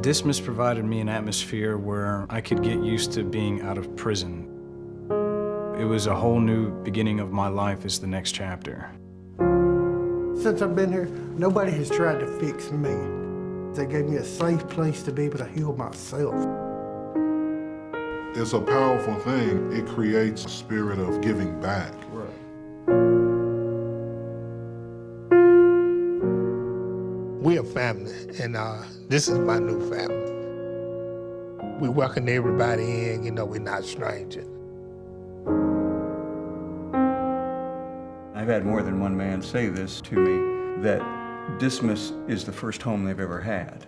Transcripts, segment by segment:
Dismas provided me an atmosphere where I could get used to being out of prison. It was a whole new beginning of my life as the next chapter. Since I've been here, nobody has tried to fix me. They gave me a safe place to be able to heal myself. It's a powerful thing. It creates a spirit of giving back. We're a family, and this is my new family. We welcome everybody in, you know, we're not strangers. I've had more than one man say this to me, that Dismas is the first home they've ever had.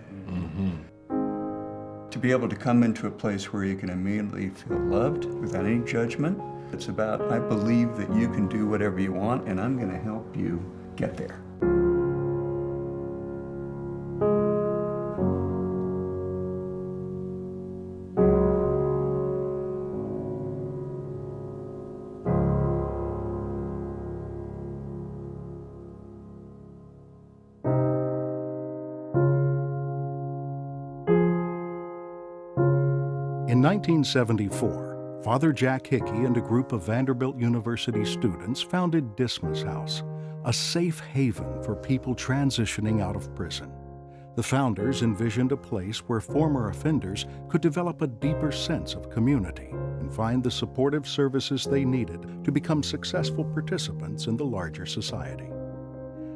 To be able to come into a place where you can immediately feel loved without any judgment. It's about, I believe that you can do whatever you want, and I'm going to help you get there. In 1974, Father Jack Hickey and a group of Vanderbilt University students founded Dismas House, a safe haven for people transitioning out of prison. The founders envisioned a place where former offenders could develop a deeper sense of community and find the supportive services they needed to become successful participants in the larger society.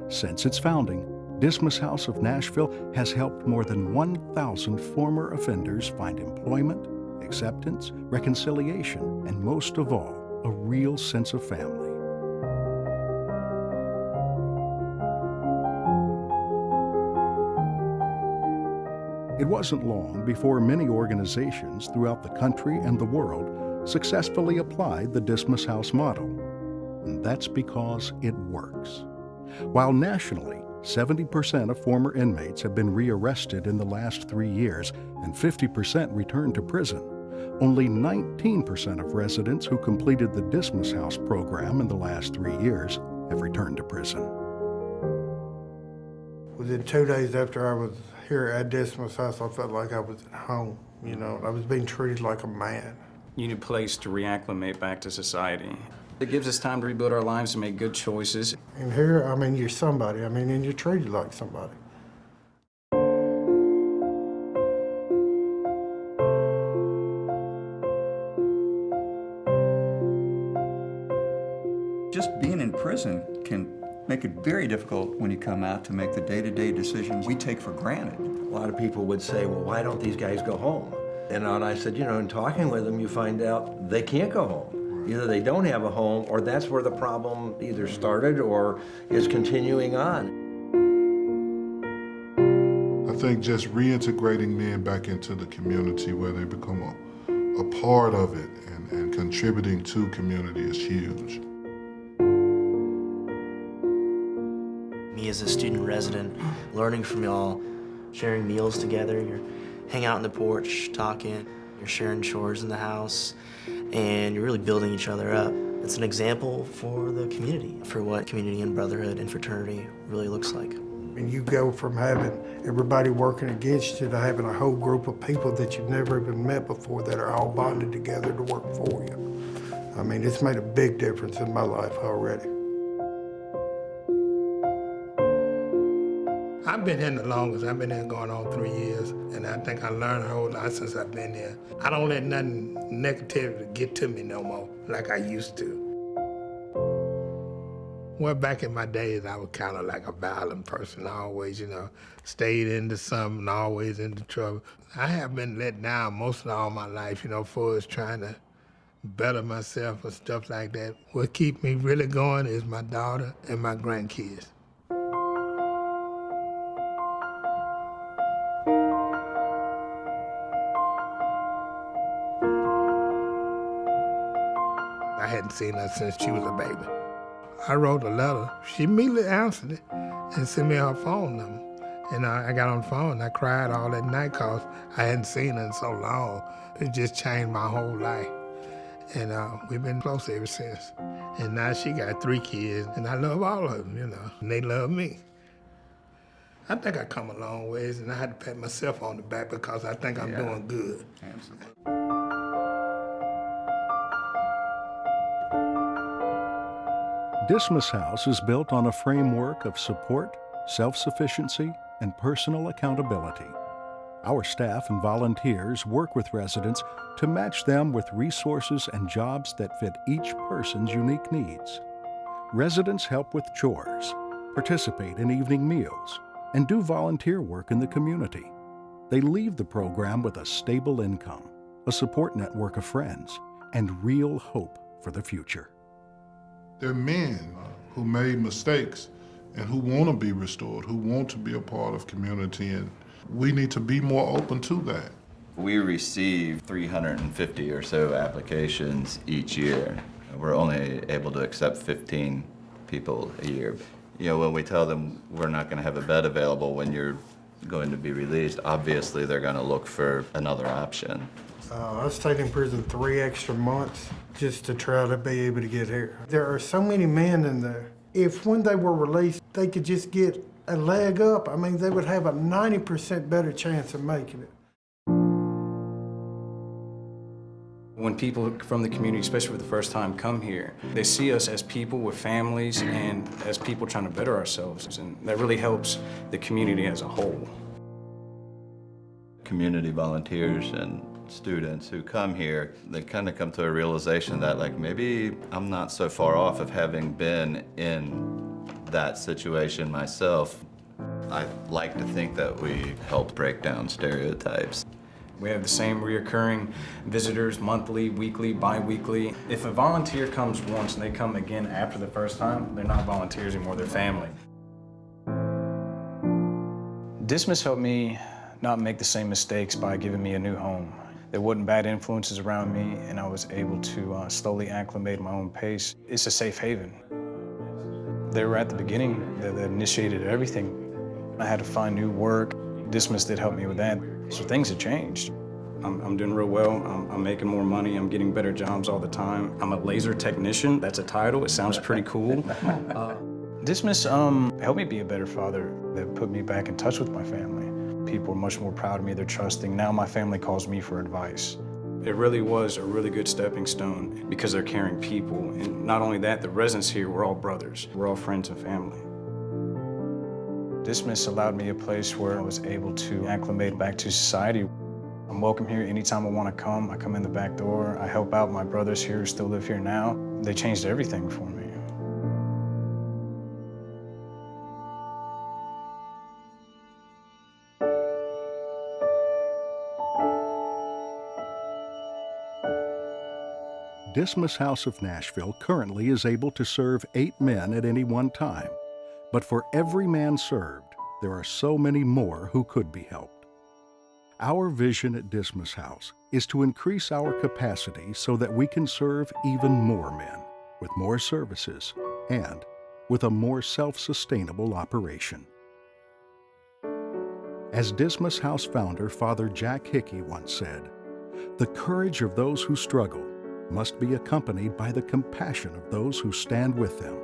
Since its founding, Dismas House of Nashville has helped more than 1,000 former offenders find employment, acceptance, reconciliation, and most of all, a real sense of family. It wasn't long before many organizations throughout the country and the world successfully applied the Dismas House model, and that's because it works. While nationally, 70% of former inmates have been rearrested in the last 3 years and 50% returned to prison, only 19% of residents who completed the Dismas House program in the last 3 years have returned to prison. Within 2 days after I was here at Dismas House, I felt like I was at home. You know, I was being treated like a man. You need a place to reacclimate back to society. It gives us time to rebuild our lives and make good choices. And here, I mean, you're somebody. I mean, and you're treated like somebody. Just being in prison can make it very difficult when you come out to make the day-to-day decisions we take for granted. A lot of people would say, well, why don't these guys go home? And I said, you know, in talking with them, you find out they can't go home. Either they don't have a home, or that's where the problem either started or is continuing on. I think just reintegrating men back into the community where they become a part of it and contributing to community is huge. Me as a student resident, learning from y'all, sharing meals together, you're hang out on the porch, talking, you're sharing chores in the house, and you're really building each other up. It's an example for the community, for what community and brotherhood and fraternity really looks like. And you go from having everybody working against you to having a whole group of people that you've never even met before that are all bonded together to work for you. I mean, it's made a big difference in my life already. I've been here the longest. I've been here going on 3 years, and I think I learned a whole lot since I've been here. I don't let nothing negativity get to me no more like I used to. Well, back in my days, I was kind of like a violent person. I always, you know, stayed into something, always into trouble. I have been let down most of all my life, you know, for us trying to better myself and stuff like that. What keeps me really going is my daughter and my grandkids. I hadn't seen her since she was a baby. I wrote a letter. She immediately answered it and sent me her phone number. And I got on the phone and I cried all that night because I hadn't seen her in so long. It just changed my whole life. And we've been close ever since. And now she got 3 kids and I love all of them, you know, and they love me. I think I come a long ways, and I had to pat myself on the back because I think I'm doing good. Absolutely. Dismas House is built on a framework of support, self-sufficiency, and personal accountability. Our staff and volunteers work with residents to match them with resources and jobs that fit each person's unique needs. Residents help with chores, participate in evening meals, and do volunteer work in the community. They leave the program with a stable income, a support network of friends, and real hope for the future. They're men who made mistakes and who want to be restored, who want to be a part of community, and we need to be more open to that. We receive 350 or so applications each year. We're only able to accept 15 people a year. You know, when we tell them we're not going to have a bed available when you're going to be released, obviously they're going to look for another option. I stayed in prison 3 extra months just to try to be able to get here. There are so many men in there. If when they were released, they could just get a leg up, I mean, they would have a 90% better chance of making it. When people from the community, especially for the first time, come here, they see us as people with families and as people trying to better ourselves, and that really helps the community as a whole. Community volunteers and students who come here, they kind of come to a realization that, like, maybe I'm not so far off of having been in that situation myself. I like to think that we help break down stereotypes. We have the same reoccurring visitors monthly, weekly, bi-weekly. If a volunteer comes once and they come again after the first time, they're not volunteers anymore, they're family. Dismas helped me not make the same mistakes by giving me a new home. There wasn't bad influences around me, and I was able to slowly acclimate at my own pace. It's a safe haven. They were at the beginning that initiated everything. I had to find new work. Dismas did help me with that. So things have changed. I'm doing real well. I'm making more money. I'm getting better jobs all the time. I'm a laser technician. That's a title. It sounds pretty cool. Dismas helped me be a better father. That put me back in touch with my family. People are much more proud of me. They're trusting. Now my family calls me for advice. It really was a really good stepping stone because they're caring people. And not only that, the residents here, we're all brothers. We're all friends and family. Dismas allowed me a place where I was able to acclimate back to society. I'm welcome here anytime I want to come. I come in the back door. I help out my brothers here who still live here now. They changed everything for me. Dismas House of Nashville currently is able to serve 8 men at any one time. But for every man served, there are so many more who could be helped. Our vision at Dismas House is to increase our capacity so that we can serve even more men with more services and with a more self-sustainable operation. As Dismas House founder Father Jack Hickey once said, "The courage of those who struggle must be accompanied by the compassion of those who stand with them."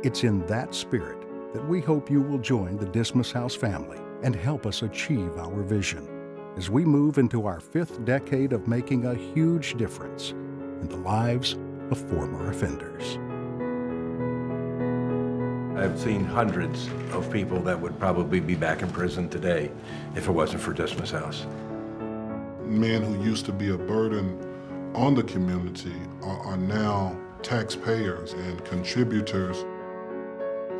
It's in that spirit that we hope you will join the Dismas House family and help us achieve our vision as we move into our 5th decade of making a huge difference in the lives of former offenders. I've seen hundreds of people that would probably be back in prison today if it wasn't for Dismas House. Men who used to be a burden on the community are now taxpayers and contributors.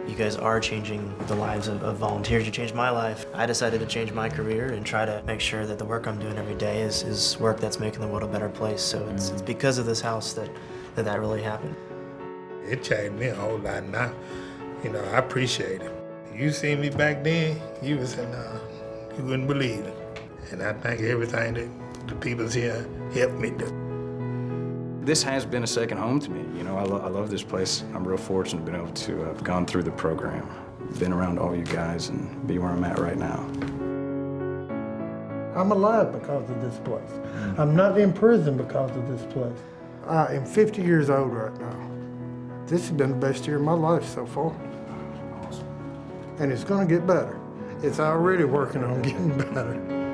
You guys are changing the lives of volunteers. You changed my life. I decided to change my career and try to make sure that the work I'm doing every day is work that's making the world a better place. So it's because of this house that really happened. It changed me a whole lot now. You know, I appreciate it. You seen me back then, you was in, you wouldn't believe it. And I think everything that the people's here helped me do. This has been a second home to me. You know, I love this place. I'm real fortunate to be able to have gone through the program, been around all you guys, and be where I'm at right now. I'm alive because of this place. I'm not in prison because of this place. I am 50 years old right now. This has been the best year of my life so far. And it's gonna get better. It's already working on getting better.